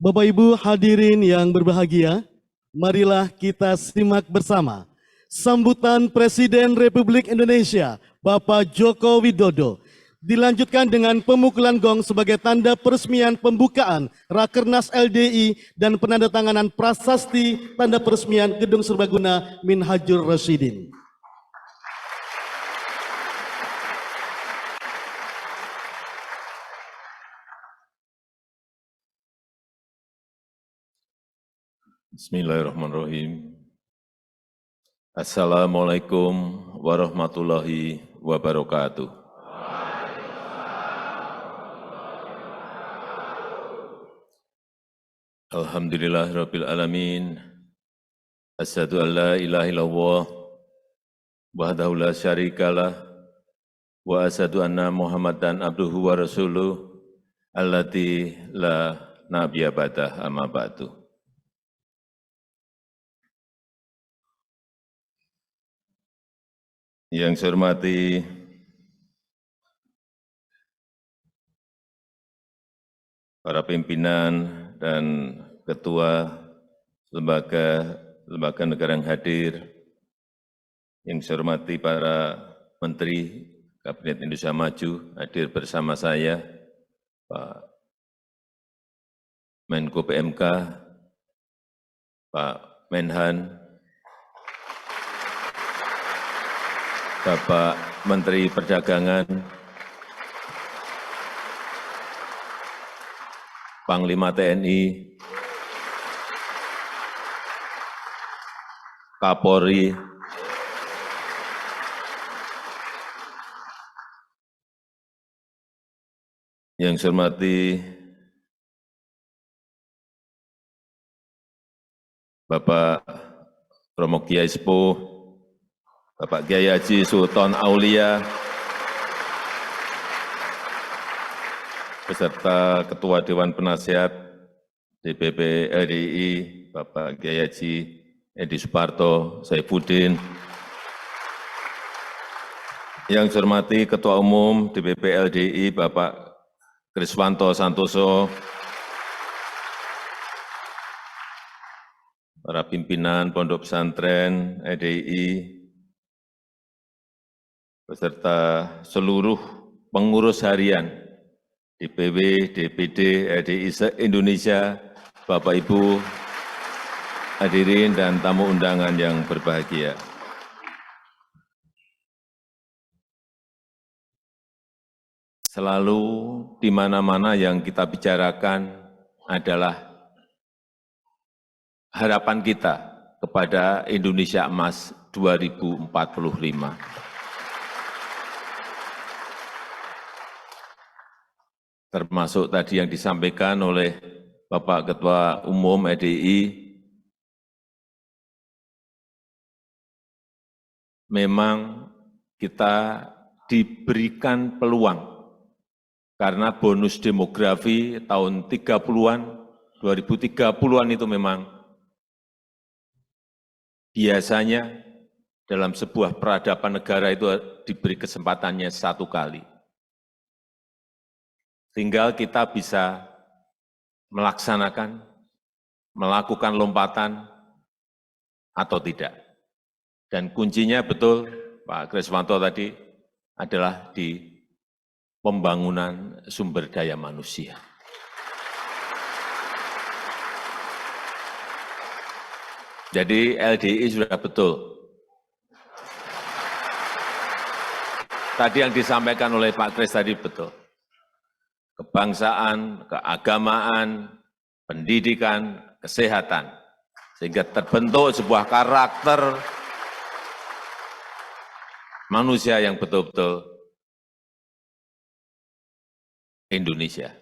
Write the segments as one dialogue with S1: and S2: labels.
S1: Bapak Ibu hadirin yang berbahagia, marilah kita simak bersama sambutan Presiden Republik Indonesia Bapak Joko Widodo. Dilanjutkan dengan pemukulan gong sebagai tanda peresmian pembukaan Rakernas LDI dan penandatanganan prasasti tanda peresmian Gedung Serbaguna Minhajur Rasyidin.
S2: Bismillahirrahmanirrahim. Assalamualaikum warahmatullahi wabarakatuh. Alhamdulillahirabbil alamin. Asyhadu an la ilaha illallah wahdahu la syarikalah wa asyhadu anna Muhammadan abduhu wa rasuluh allati la nabiyya ba'dah amma ba'du. Yang saya hormati para pimpinan dan ketua lembaga negara yang hadir, yang saya hormati para menteri Kabinet Indonesia Maju hadir bersama saya, Pak Menko PMK, Pak Menhan, Bapak Menteri Perdagangan, Panglima TNI, Kapolri, yang saya hormati Bapak Romo Kiai Sepuh, Bapak Kiai Haji Sultan Aulia, beserta Ketua Dewan Penasihat DPP RI, Bapak Kiai Haji Edi Suparto Saifuddin, yang saya hormati Ketua Umum DPP LDI, Bapak Kriswanto Santoso, para pimpinan Pondok Pesantren LDI, beserta seluruh pengurus harian DPW, DPD, LDI se-Indonesia, Bapak Ibu hadirin dan tamu undangan yang berbahagia. Selalu di mana-mana yang kita bicarakan adalah harapan kita kepada Indonesia Emas 2045. Termasuk tadi yang disampaikan oleh Bapak Ketua Umum EDI, memang kita diberikan peluang karena bonus demografi tahun 30-an, 2030-an itu memang biasanya dalam sebuah peradaban negara itu diberi kesempatannya satu kali. Tinggal kita bisa melaksanakan, melakukan lompatan atau tidak. Dan kuncinya betul, Pak Kriswanto tadi, adalah di pembangunan sumber daya manusia. Jadi LDI sudah betul. Tadi yang disampaikan oleh Pak Kris tadi betul. Kebangsaan, keagamaan, pendidikan, kesehatan, sehingga terbentuk sebuah karakter manusia yang betul-betul Indonesia.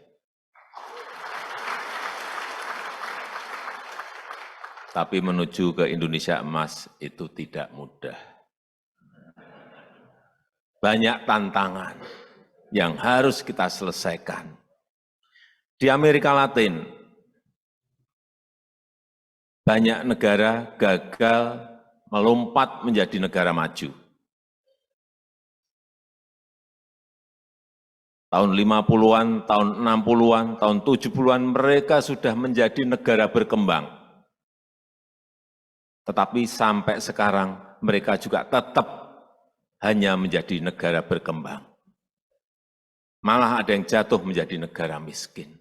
S2: Tapi menuju ke Indonesia Emas itu tidak mudah. Banyak tantangan yang harus kita selesaikan. Di Amerika Latin, banyak negara gagal melompat menjadi negara maju. tahun 50-an, tahun 60-an, tahun 70-an, mereka sudah menjadi negara berkembang. Tetapi sampai sekarang mereka juga tetap hanya menjadi negara berkembang. Malah ada yang jatuh menjadi negara miskin.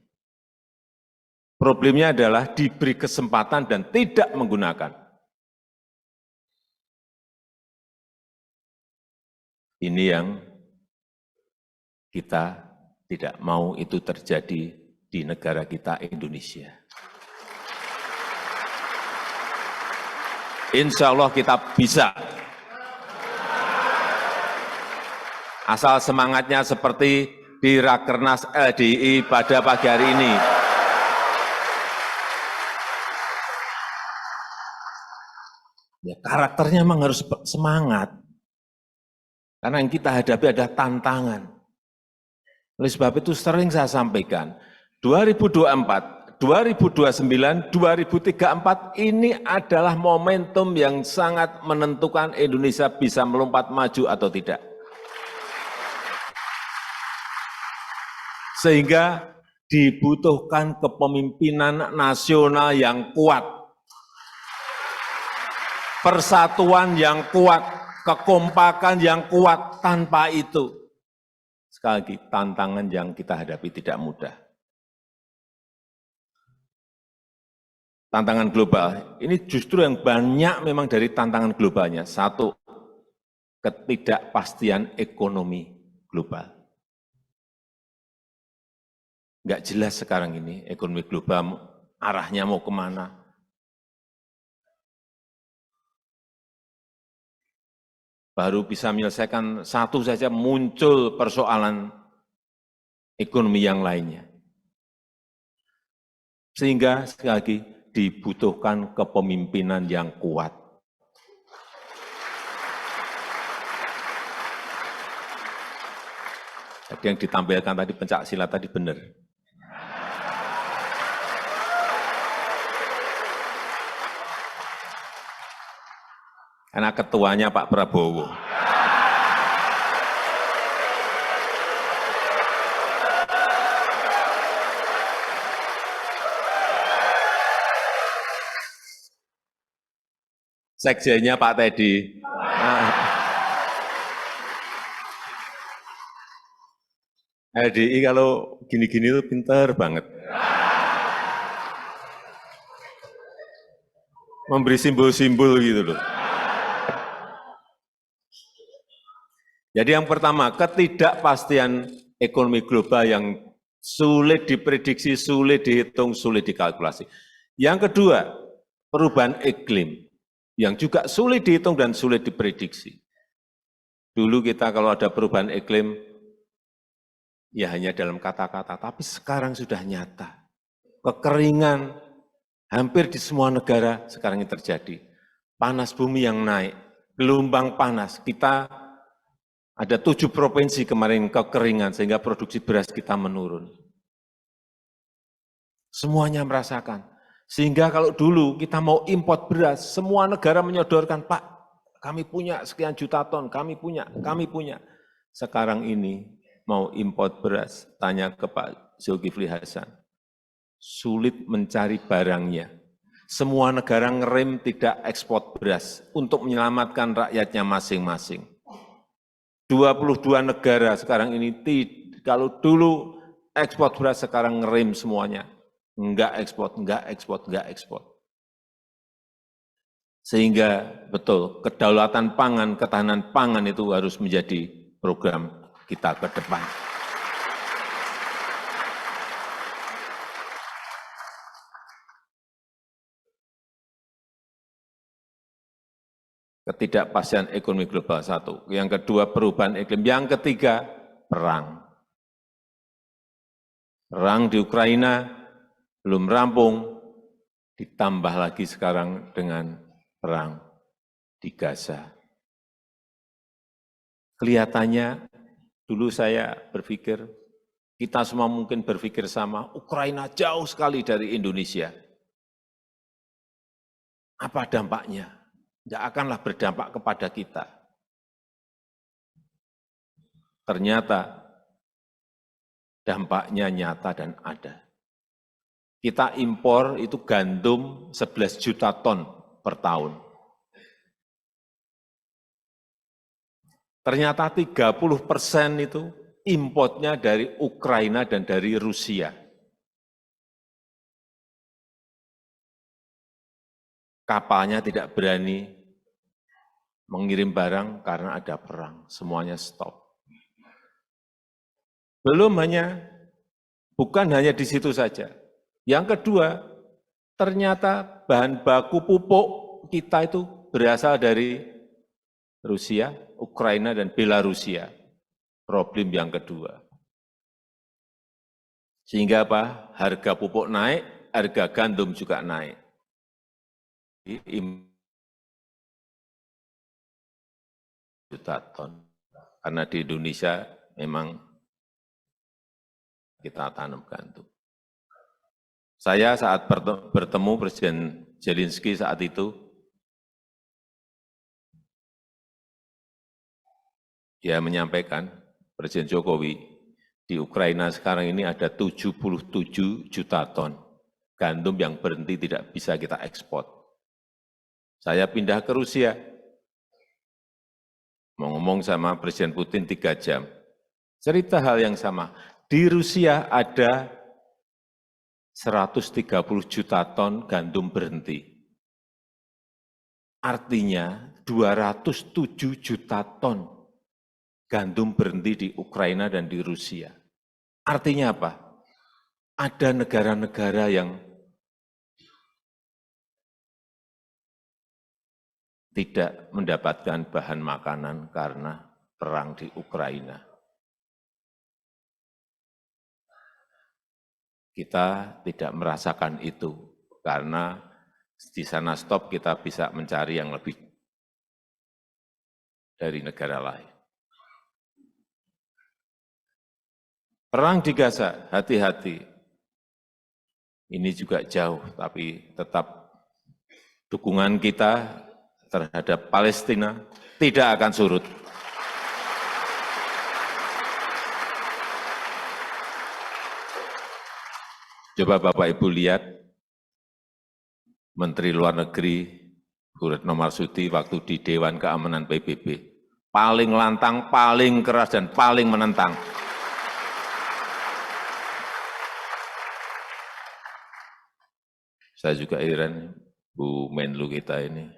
S2: Problemnya adalah diberi kesempatan dan tidak menggunakan. Ini yang kita tidak mau itu terjadi di negara kita Indonesia. Insya Allah kita bisa. Asal semangatnya seperti di Rakernas LDI pada pagi hari ini. Ya, karakternya memang harus semangat. Karena yang kita hadapi ada tantangan. Oleh sebab itu sering saya sampaikan, 2024, 2029, 2034 ini adalah momentum yang sangat menentukan Indonesia bisa melompat maju atau tidak. Sehingga dibutuhkan kepemimpinan nasional yang kuat, persatuan yang kuat, kekompakan yang kuat. Tanpa itu, sekali lagi, tantangan yang kita hadapi tidak mudah. Tantangan global, ini justru yang banyak memang dari tantangan globalnya. Satu, ketidakpastian ekonomi global. Nggak jelas sekarang ini ekonomi global arahnya mau kemana. Baru bisa menyelesaikan satu saja muncul persoalan ekonomi yang lainnya. Sehingga sekali lagi dibutuhkan kepemimpinan yang kuat. Jadi yang ditampilkan tadi pencak silat tadi benar. Karena ketuanya Pak Prabowo. Sekjennya Pak Teddy. LDI kalau gini-gini tuh pintar banget. Memberi simbol-simbol gitu loh. Jadi yang pertama, ketidakpastian ekonomi global yang sulit diprediksi, sulit dihitung, sulit dikalkulasi. Yang kedua, perubahan iklim yang juga sulit dihitung dan sulit diprediksi. Dulu kita kalau ada perubahan iklim, ya hanya dalam kata-kata, tapi sekarang sudah nyata. Kekeringan hampir di semua negara sekarang ini terjadi. Panas bumi yang naik, gelombang panas, kita ada 7 provinsi kemarin kekeringan sehingga produksi beras kita menurun. Semuanya merasakan. Sehingga kalau dulu kita mau import beras, semua negara menyodorkan, Pak, kami punya sekian juta ton, kami punya. Sekarang ini mau import beras, tanya ke Pak Zulkifli Hasan, sulit mencari barangnya. Semua negara ngerem tidak ekspor beras untuk menyelamatkan rakyatnya masing-masing. 22 negara sekarang ini, kalau dulu ekspor beras, sekarang ngerem semuanya. Enggak ekspor. Sehingga betul, kedaulatan pangan, ketahanan pangan itu harus menjadi program kita ke depan. Ketidakpastian ekonomi global satu. Yang kedua, perubahan iklim. Yang ketiga, perang. Perang di Ukraina belum rampung, ditambah lagi sekarang dengan perang di Gaza. Kelihatannya, dulu saya berpikir, kita semua mungkin berpikir sama, Ukraina jauh sekali dari Indonesia. Apa dampaknya? Tidak akanlah berdampak kepada kita. Ternyata dampaknya nyata dan ada. Kita impor itu gandum 11 juta ton per tahun. Ternyata 30% itu importnya dari Ukraina dan dari Rusia. Kapalnya tidak berani mengirim barang karena ada perang, semuanya stop. Bukan hanya di situ saja. Yang kedua, ternyata bahan baku pupuk kita itu berasal dari Rusia, Ukraina, dan Belarusia. Problem yang kedua. Sehingga apa? Harga pupuk naik, harga gandum juga naik. Juta ton. Karena di Indonesia memang kita tanam gandum. Saya saat bertemu Presiden Zelensky saat itu, dia menyampaikan, Presiden Jokowi, di Ukraina sekarang ini ada 77 juta ton gandum yang berhenti tidak bisa kita ekspor. Saya pindah ke Rusia, mau ngomong sama Presiden Putin 3 jam. Cerita hal yang sama, di Rusia ada 130 juta ton gandum berhenti. Artinya 207 juta ton gandum berhenti di Ukraina dan di Rusia. Artinya apa? Ada negara-negara yang tidak mendapatkan bahan makanan karena perang di Ukraina. Kita tidak merasakan itu, karena di sana stop kita bisa mencari yang lebih dari negara lain. Perang di Gaza, hati-hati. Ini juga jauh, tapi tetap dukungan kita terhadap Palestina tidak akan surut. Coba Bapak Ibu lihat, Menteri Luar Negeri Bu Retno Marsudi waktu di Dewan Keamanan PBB, paling lantang, paling keras, dan paling menentang. Saya juga heran, Bu Menlu kita ini.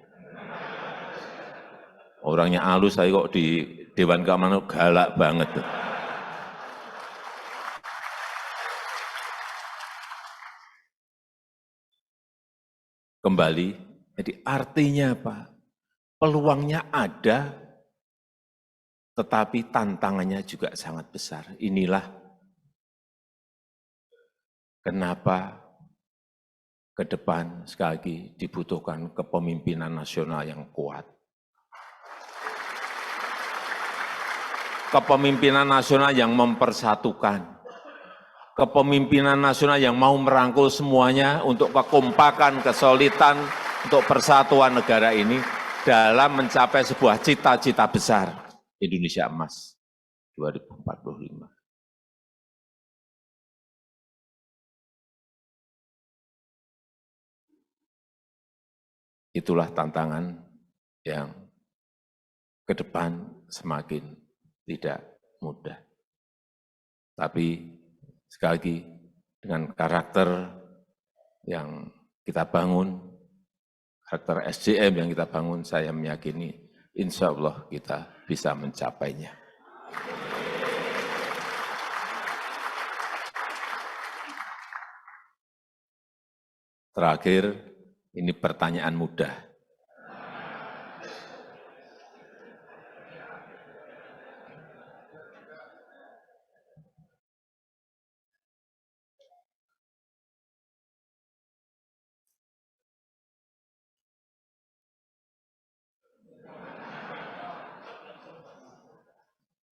S2: Orangnya halus, saya kok di Dewan Keamanan galak banget. Kembali, jadi artinya apa? Peluangnya ada, tetapi tantangannya juga sangat besar. Inilah kenapa ke depan sekali lagi dibutuhkan kepemimpinan nasional yang kuat. Kepemimpinan nasional yang mempersatukan. Kepemimpinan nasional yang mau merangkul semuanya untuk kekompakan, kesolidan, untuk persatuan negara ini dalam mencapai sebuah cita-cita besar Indonesia Emas 2045. Itulah tantangan yang ke depan semakin tidak mudah. Tapi sekali lagi, dengan karakter yang kita bangun, karakter SDM yang kita bangun, saya meyakini insya Allah kita bisa mencapainya. Terakhir, ini pertanyaan mudah.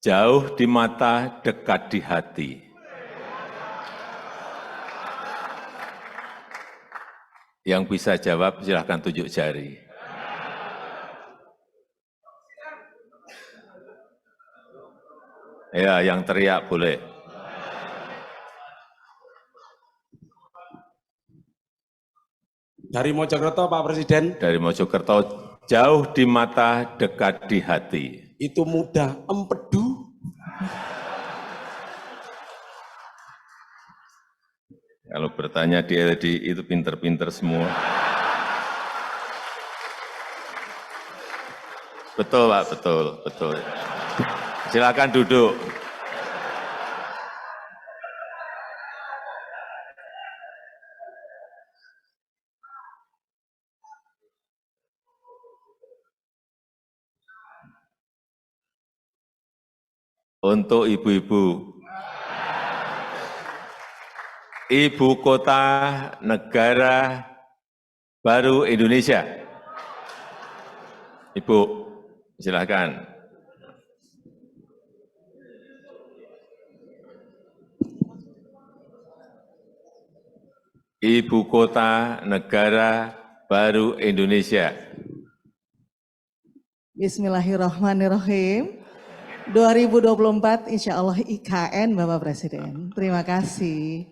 S2: Jauh di mata, dekat di hati. Yang bisa jawab silahkan tunjuk jari. Ya, yang teriak boleh.
S3: Dari Mojokerto, Pak Presiden.
S2: Dari Mojokerto, jauh di mata, dekat di hati.
S3: Itu mudah, empedu.
S2: Kalau bertanya dia tadi, itu pinter-pinter semua. Betul, Pak, betul, betul. Silakan duduk. Untuk ibu-ibu, ibu kota negara baru Indonesia. Ibu, silakan. Ibu kota negara baru Indonesia.
S4: Bismillahirrahmanirrahim. 2024 insya Allah IKN Bapak Presiden. Terima kasih.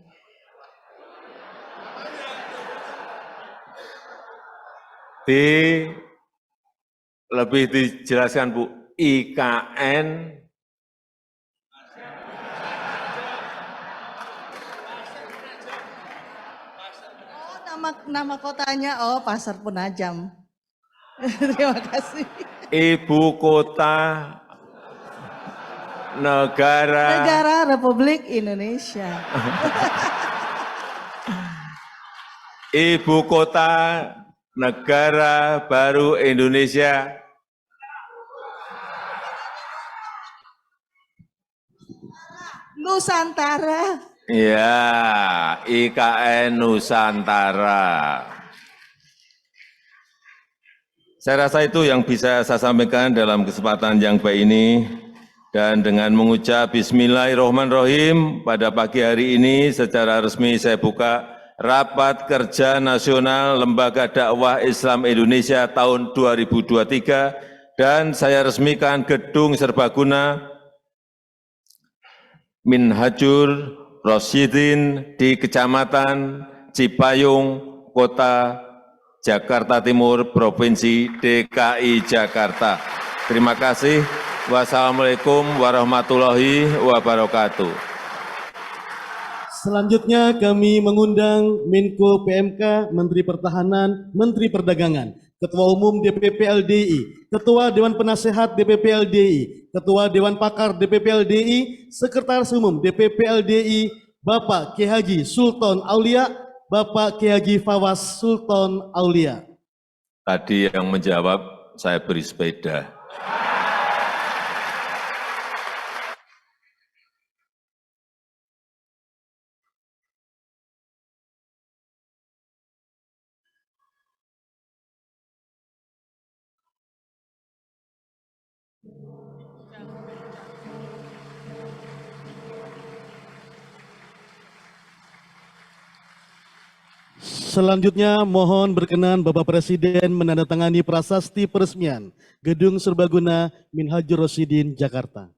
S2: Lebih dijelaskan Bu, IKN
S4: Nama kotanya Pasar Penajam. Terima kasih.
S2: Ibu kota
S4: Negara Republik Indonesia.
S2: Ibu kota negara baru Indonesia.
S4: Nusantara.
S2: Ya, IKN Nusantara. Saya rasa itu yang bisa saya sampaikan dalam kesempatan yang baik ini. Dan dengan mengucap Bismillahirrahmanirrahim, pada pagi hari ini secara resmi saya buka Rapat Kerja Nasional Lembaga Dakwah Islam Indonesia tahun 2023 dan saya resmikan Gedung Serbaguna Minhajur Rosyidin di Kecamatan Cipayung, Kota Jakarta Timur, Provinsi DKI Jakarta. Terima kasih. Wassalamualaikum warahmatullahi wabarakatuh.
S1: Selanjutnya kami mengundang Menko PMK, Menteri Pertahanan, Menteri Perdagangan, Ketua Umum DPP LDI, Ketua Dewan Penasehat DPP LDI, Ketua Dewan Pakar DPP LDI, Sekretaris Umum DPP LDI, Bapak Kiai Haji Sultan Aulia, Bapak Kiai Haji Fawaz Sultan Aulia.
S2: Tadi yang menjawab saya beri sepeda.
S1: Selanjutnya mohon berkenan Bapak Presiden menandatangani prasasti peresmian Gedung Serbaguna Minhajur Rosyidin, Jakarta.